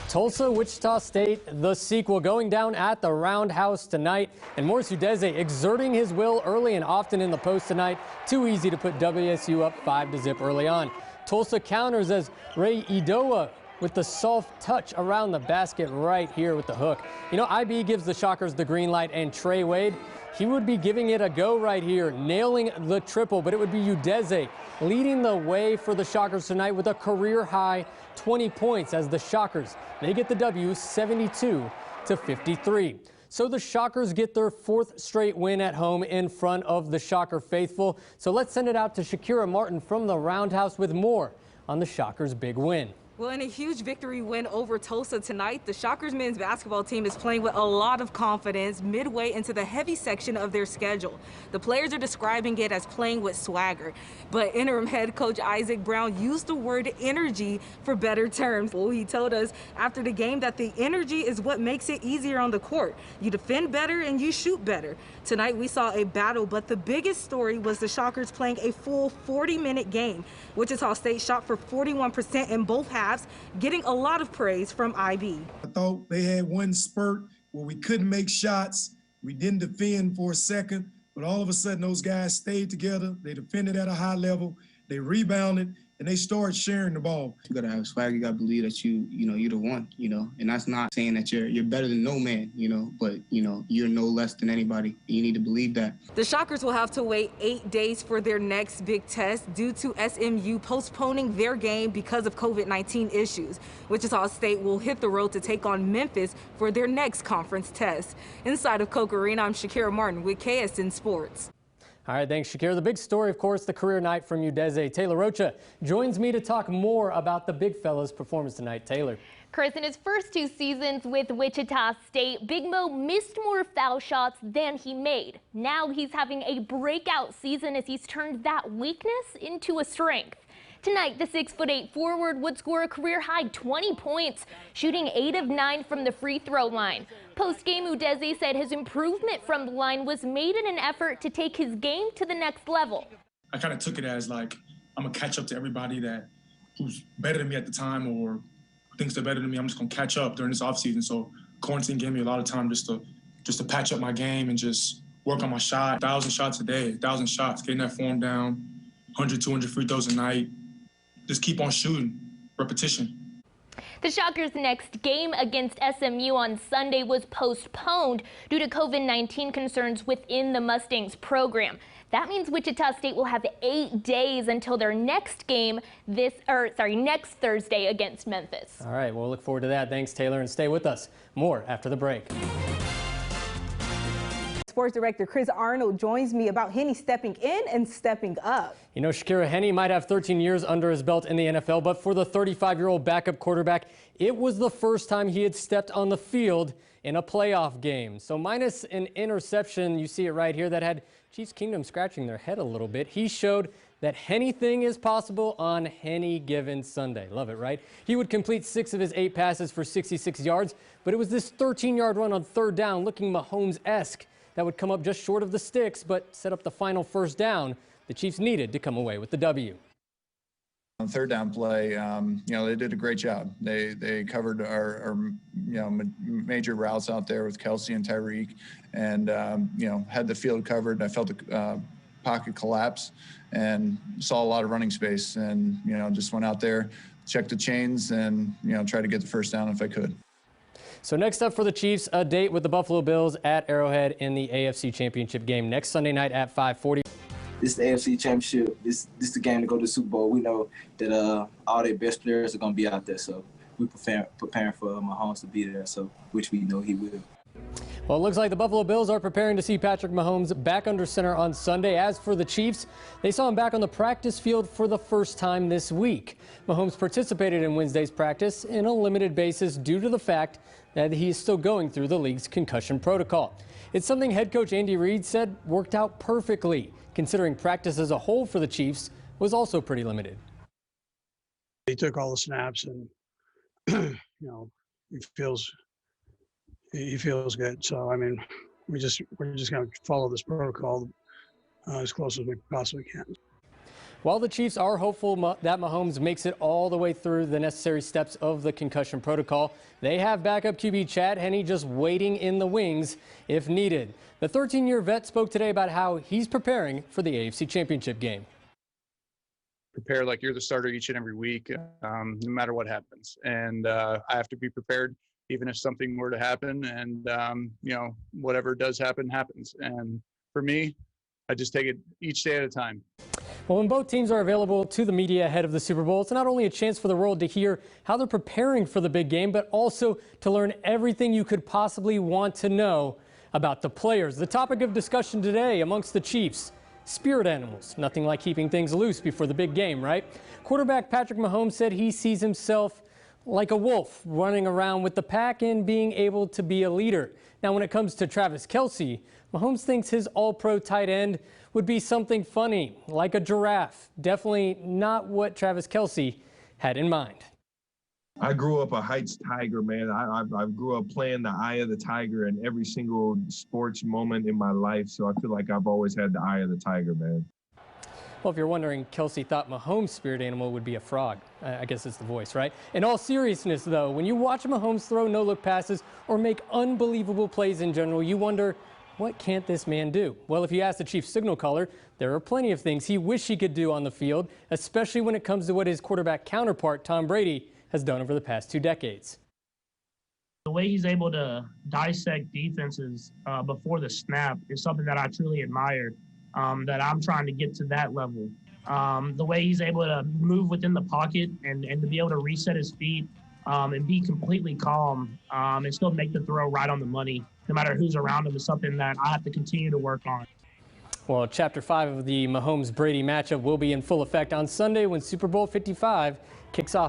Tulsa, Wichita State, the sequel, going down at the Roundhouse tonight. And Morris Udeze exerting his will early and often in the post tonight. Too easy to put WSU up 5-0 early on. Tulsa counters as Ray Idoa with the soft touch around the basket right here with the hook. You know, IB gives the Shockers the green light, and Trey Wade, he would be giving it a go right here, nailing the triple, but it would be Udeze leading the way for the Shockers tonight with a career-high 20 points as the Shockers, they get the W 72-53. So the Shockers get their fourth straight win at home in front of the Shocker faithful. So let's send it out to Shakira Martin from the Roundhouse with more on the Shockers' big win. Well, in a huge victory win over Tulsa tonight, the Shockers men's basketball team is playing with a lot of confidence midway into the heavy section of their schedule. The players are describing it as playing with swagger, but interim head coach Isaac Brown used the word energy for better terms. Well, he told us after the game that the energy is what makes it easier on the court. You defend better and you shoot better. Tonight we saw a battle, but the biggest story was the Shockers playing a full 40-minute game. Wichita State shot for 41% in both halves, getting a lot of praise from IB. I thought they had one spurt where we couldn't make shots. We didn't defend for a second, but all of a sudden those guys stayed together. They defended at a high level. They rebounded, and they started sharing the ball. You gotta have swag. You gotta believe that you're the one, and that's not saying that you're better than no man, but you're no less than anybody. You need to believe that. The Shockers will have to wait 8 days for their next big test due to SMU postponing their game because of COVID-19 issues. Wichita State will hit the road to take on Memphis for their next conference test. Inside of Coke Arena, I'm Shakira Martin with KSN Sports. All right, thanks, Shakira. The big story, of course, the career night from Udeze. Taylor Rocha joins me to talk more about the big fella's performance tonight. Taylor. Chris, in his first 2 seasons with Wichita State, Big Mo missed more foul shots than he made. Now he's having a breakout season as he's turned that weakness into a strength. Tonight, the 6'8" forward would score a career-high 20 points, shooting 8 of 9 from the free throw line. Post-game, Udeze said his improvement from the line was made in an effort to take his game to the next level. I kind of took it as like, I'm going to catch up to everybody who's better than me at the time or thinks they're better than me. I'm just going to catch up during this offseason. So quarantine gave me a lot of time just to patch up my game and just work on my shot. 1,000 shots a day, 1,000 shots, getting that form down, 100, 200 free throws a night. Just keep on shooting, repetition. The Shockers' next game against SMU on Sunday was postponed due to COVID-19 concerns within the Mustangs program. That means Wichita State will have 8 days until their next game next Thursday against Memphis. All right, we'll look forward to that. Thanks, Taylor, and stay with us. More after the break. Sports director Chris-Arnold joins me about Henny stepping in and stepping up. You know, Shakira, Henny might have 13 years under his belt in the NFL, but for the 35-year-old backup quarterback, it was the first time he had stepped on the field in a playoff game. So minus an interception, you see it right here, that had Chiefs Kingdom scratching their head a little bit. He showed that anything is possible on any given Sunday. Love it, right? He would complete 6 of his 8 passes for 66 yards, but it was this 13-yard run on 3rd down looking Mahomes-esque that would come up just short of the sticks, but set up the final first down the Chiefs needed to come away with the W. On 3rd down play, they did a great job. They covered our major routes out there with Kelsey and Tyreek, and had the field covered. I felt the pocket collapse and saw a lot of running space, and just went out there, checked the chains, and tried to get the first down if I could. So next up for the Chiefs, a date with the Buffalo Bills at Arrowhead in the AFC Championship game next Sunday night at 5:40. This is the AFC Championship. This is the game to go to the Super Bowl. We know that all their best players are going to be out there, so we're preparing for Mahomes to be there, so which we know he will. Well, it looks like the Buffalo Bills are preparing to see Patrick Mahomes back under center on Sunday. As for the Chiefs, they saw him back on the practice field for the first time this week. Mahomes participated in Wednesday's practice in a limited basis due to the fact that he is still going through the league's concussion protocol. It's something head coach Andy Reid said worked out perfectly, considering practice as a whole for the Chiefs was also pretty limited. He took all the snaps and, he feels good. So, I mean, we're just going to follow this protocol as close as we possibly can. While the Chiefs are hopeful that Mahomes makes it all the way through the necessary steps of the concussion protocol, they have backup QB Chad Henne just waiting in the wings if needed. The 13-year vet spoke today about how he's preparing for the AFC Championship game. Prepare like you're the starter each and every week, no matter what happens. And I have to be prepared even if something were to happen. And, whatever does happen, happens. And for me, I just take it each day at a time. Well, when both teams are available to the media ahead of the Super Bowl, it's not only a chance for the world to hear how they're preparing for the big game, but also to learn everything you could possibly want to know about the players. The topic of discussion today amongst the Chiefs: spirit animals. Nothing like keeping things loose before the big game, right? Quarterback Patrick Mahomes said he sees himself like a wolf running around with the pack and being able to be a leader. Now, when it comes to Travis Kelce, Mahomes thinks his all-pro tight end would be something funny, like a giraffe. Definitely not what Travis Kelce had in mind. I grew up a Heights Tiger, man. I grew up playing the eye of the tiger in every single sports moment in my life, so I feel like I've always had the eye of the tiger, man. Well, if you're wondering, Kelce thought Mahomes' spirit animal would be a frog. I guess it's the voice, right? In all seriousness, though, when you watch Mahomes throw no-look passes or make unbelievable plays in general, you wonder, what can't this man do? Well, if you ask the Chiefs signal caller, there are plenty of things he wished he could do on the field, especially when it comes to what his quarterback counterpart, Tom Brady, has done over the past 2 decades. The way he's able to dissect defenses before the snap is something that I truly admire, that I'm trying to get to that level. The way he's able to move within the pocket and to be able to reset his feet and be completely calm and still make the throw right on the money, no matter who's around him, is something that I have to continue to work on. Well, Chapter 5 of the Mahomes-Brady matchup will be in full effect on Sunday when Super Bowl 55 kicks off.